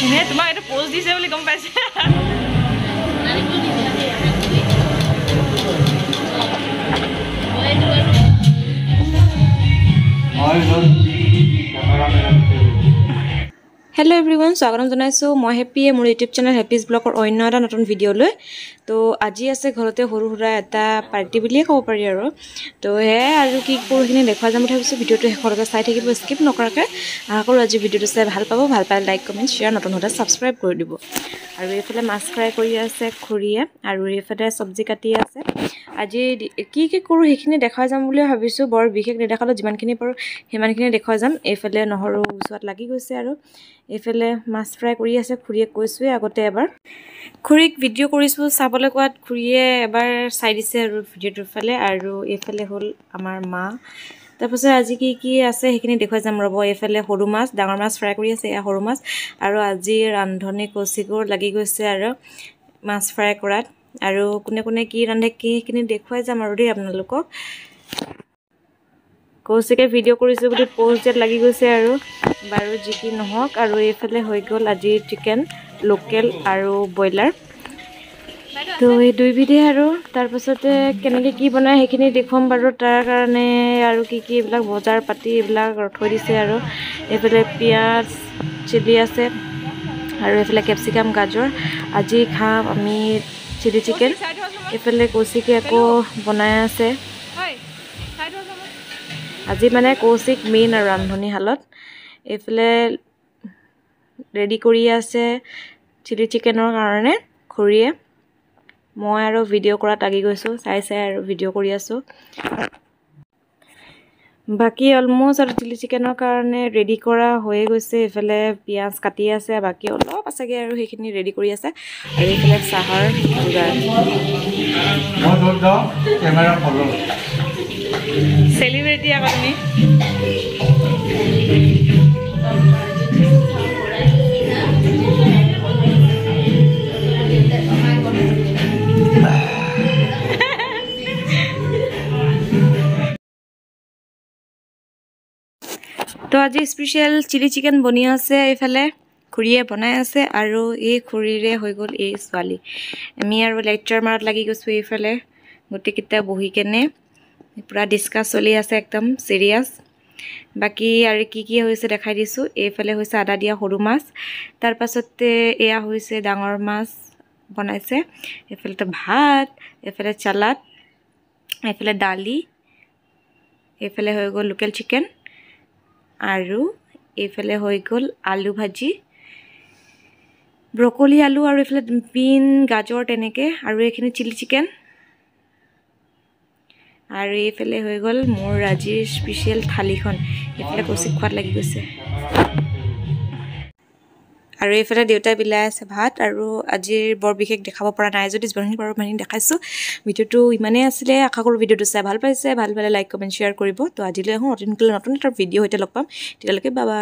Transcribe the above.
এনে তোমাক এটা পোজ দিছে বুলি গম পাইছে Hello everyone, স্বাগতম জনাইছো মই হেপি মোৰ ইউটিউব চেনেল হেপিজ ব্লগৰ অন্য এটা নতুন ভিডিঅ' লৈ তো আজি আছে ঘৰতে সৰু সুৰা এটা পাৰ্টি বুলিয়ে ক'ব পাৰি আৰু তো হে আৰু কি কৰোখিনি দেখুৱা যাম বুলি ভাবিছো ভিডিঅ'টো শেষলৈকে চাই থাকিব স্কিপ নকৰাকৈ আশা কৰোঁ আজি ভিডিঅ'টো চাই ভাল পাব ভাল পালে লাইক কমেণ্ট শ্বেয়াৰ নতুন হ'লে ছাবস্ক্ৰাইব কৰি দিব আৰু এইফালে মাছ ফ্ৰাই কৰি আছে খুৰীয়ে আৰু এইফালে চব্জি কাটি আছে আজি কি কৰোঁ সেইখিনি দেখাই যাম বুলি ভাবিছোঁ বৰ বিশেষ নেদেখালেও যিমানখিনি পাৰোঁ সিমানখিনি দেখুৱাই যাম এইফালে নহৰু গুচোৱাত লাগি গৈছে আৰু এইফালে মাছ ফ্ৰাই কৰি আছে খুৰীয়ে কৈছোৱে আগতে এবাৰ খুৰীক ভিডিঅ' কৰিছোঁ চাবলৈ কোৱাত খুৰীয়ে এবাৰ চাই দিছে আৰু ভিডিঅ'টোৰ ফালে আৰু এইফালে হ'ল আমাৰ মা তাৰপাছত আজি কি আছে সেইখিনি দেখুৱাই যাম ৰ'ব এইফালে সৰু মাছ ডাঙৰ মাছ ফ্ৰাই কৰি আছে এয়া সৰু মাছ আৰু আজি ৰান্ধনি কৌশিকৰ লাগি গৈছে আৰু মাছ ফ্ৰাই কৰাত আৰু কোনে কোনে কি ৰান্ধে কি সেইখিনি দেখুৱাই যাম আৰু দেই আপোনালোকক কৌশিকে ভিডিঅ' কৰিছোঁ বুলি পোষ্ট দিয়াত লাগি গৈছে আৰু বাৰু যি কি নহওক আৰু এইফালে হৈ গ'ল আজি চিকেন লোকেল আৰু ব্ৰইলাৰ তো এই দুইবিধে আৰু তাৰপাছতে কেনেকৈ কি বনায় সেইখিনি দেখুৱাম বাৰু তাৰ কাৰণে আৰু কি এইবিলাক বজাৰ পাতি এইবিলাক থৈ দিছে আৰু এইফালে পিঁয়াজ চিলি আছে আৰু এইফালে কেপচিকাম গাজৰ আজি খাম আমি চিলি চিকেন এইফালে কৌশিকে আকৌ বনাই আছে আজি মানে কৌশিক মেইন আৰু ৰান্ধনীশালত এইফালে ৰেডি কৰি আছে চিলি চিকেনৰ কাৰণে খুৰীয়ে মই আৰু ভিডিঅ' কৰাত লাগি গৈছোঁ চাই আৰু ভিডিঅ' কৰি আছোঁ বাকী অলম'ষ্ট আৰু চিলি চিকেনৰ কাৰণে ৰেডি কৰা হৈয়ে গৈছে এইফালে পিঁয়াজ কাটি আছে বাকী অলপ আছেগৈ আৰু সেইখিনি ৰেডি কৰি আছে আৰু এইফালে চাহৰ যোগাৰ চেলিব্ৰিটি আকৌ তুমি তো আজি স্পেচিয়েল চিলি চিকেন বনি আছে এইফালে খুৰীয়ে বনাই আছে আৰু এই খুৰীৰে হৈ গ'ল এই ছোৱালী আমি আৰু লেকচাৰ মাৰত লাগি গৈছোঁ এইফালে গোটেইকেইটা বহি কেনে পূৰা ডিছকাছ চলি আছে একদম চিৰিয়াছ বাকী আৰু কি হৈছে দেখাই দিছোঁ এইফালে হৈছে আদা দিয়া সৰু মাছ তাৰপাছতে এয়া হৈছে ডাঙৰ মাছ বনাইছে এইফালে ভাত এইফালে চালাড এইফালে দালি এইফালে হৈ গ'ল লোকেল চিকেন আৰু এইফালে হৈ গ'ল আলু ভাজি ব্ৰকলি আলু আৰু এইফালে বিন গাজৰ তেনেকৈ আৰু এইখিনি চিলি চিকেন আৰু এইফালে হৈ গ'ল মোৰ আজিৰ স্পেচিয়েল থালিখন এইফালে কৌশিক খোৱাত লাগি গৈছে আৰু এইফালে দেউতাই বিলাই আছে ভাত আৰু আজিৰ বৰ বিশেষ দেখাব পৰা নাই যদি যিমানখিনি পাৰোঁ সিমানখিনি দেখাইছোঁ ভিডিঅ'টো ইমানেই আছিলে আশা কৰোঁ ভিডিঅ'টো চাই ভাল পাইছে ভাল পালে লাইক কমেণ্ট শ্বেয়াৰ কৰিব তো আজিলৈ আহোঁ নতুন এটা ভিডিঅ' সৈতে লগ পাম তেতিয়ালৈকে বাই বাই